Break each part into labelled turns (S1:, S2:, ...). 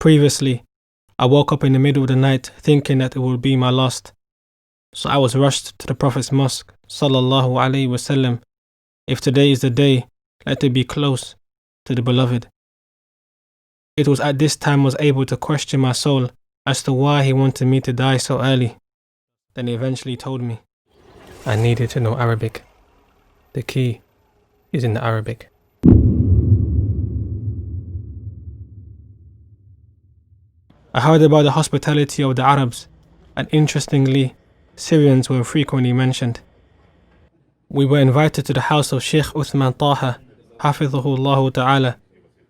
S1: Previously, I woke up in the middle of the night thinking that it would be my last. So I was rushed to the Prophet's mosque, sallallahu alaihi wasallam. If today is the day, let it be close to the beloved. It was at this time I was able to question my soul as to why he wanted me to die so early. Then he eventually told me I needed to know Arabic. The key is in the Arabic. I heard about the hospitality of the Arabs, and interestingly, Syrians were frequently mentioned. We were invited to the house of Sheikh Uthman Taha, Hafidhahullah Ta'ala,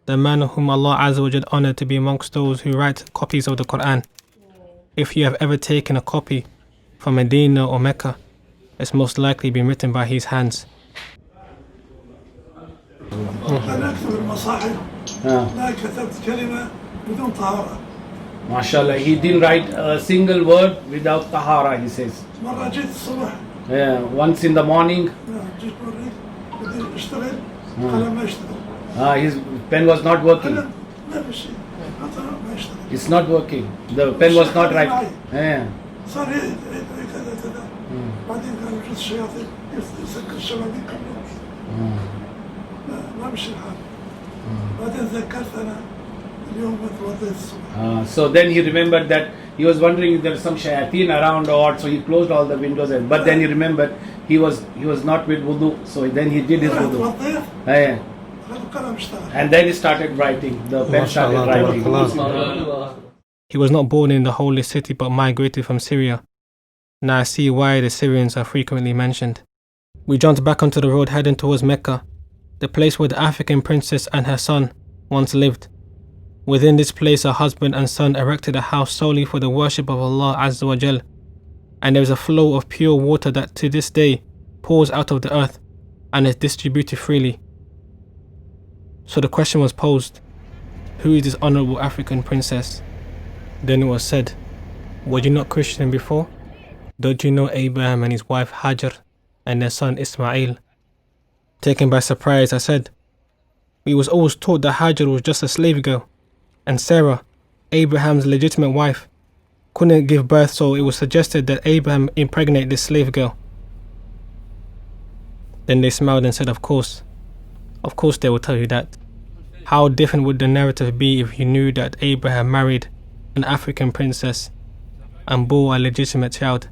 S1: the man whom Allah Azza wa Jal honored to be amongst those who write copies of the Quran. If you have ever taken a copy from Medina or Mecca, it's most likely been written by his hands.
S2: MashaAllah, he didn't write a single word without tahara, he says. Yeah, once in the morning, his pen was not working. It's not working. The pen was not right. Yeah. So then he remembered that he was wondering if there was some shayateen around or what, so he closed all the windows. But then he remembered he was not with wudu, so then he did his wudu. Yeah. And then he started writing. The pen started writing.
S1: He was not born in the holy city but migrated from Syria. Now I see why the Syrians are frequently mentioned. We jumped back onto the road heading towards Mecca, the place where the African princess and her son once lived. Within this place, her husband and son erected a house solely for the worship of Allah Azza wa Jal, and there is a flow of pure water that to this day pours out of the earth and is distributed freely. So the question was posed, who is this honorable African princess? Then it was said, were you not Christian before? Don't you know Abraham and his wife Hajar and their son Ismail? Taken by surprise, I said, we was always taught that Hajar was just a slave girl, and Sarah, Abraham's legitimate wife, couldn't give birth, so it was suggested that Abraham impregnate this slave girl. Then they smiled and said, of course they will tell you that. How different would the narrative be if you knew that Abraham married an African princess and bore a legitimate child?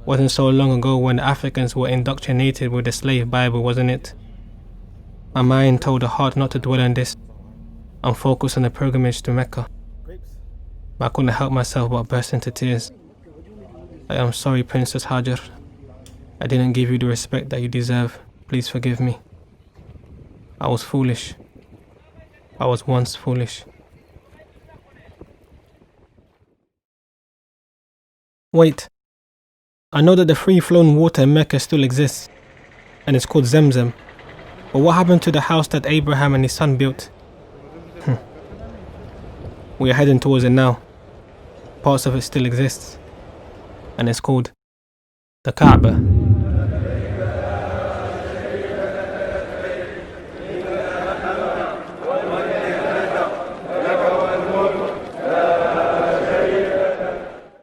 S1: Wasn't so long ago when the Africans were indoctrinated with the slave Bible, wasn't it? My mind told the heart not to dwell on this and focus on the pilgrimage to Mecca. But I couldn't help myself but burst into tears. I am sorry, Princess Hajar. I didn't give you the respect that you deserve. Please forgive me. I was foolish. I was once foolish. Wait. I know that the free-flowing water in Mecca still exists, and it's called Zamzam. But what happened to the house that Abraham and his son built? We are heading towards it now. Parts of it still exists, and it's called the Kaaba.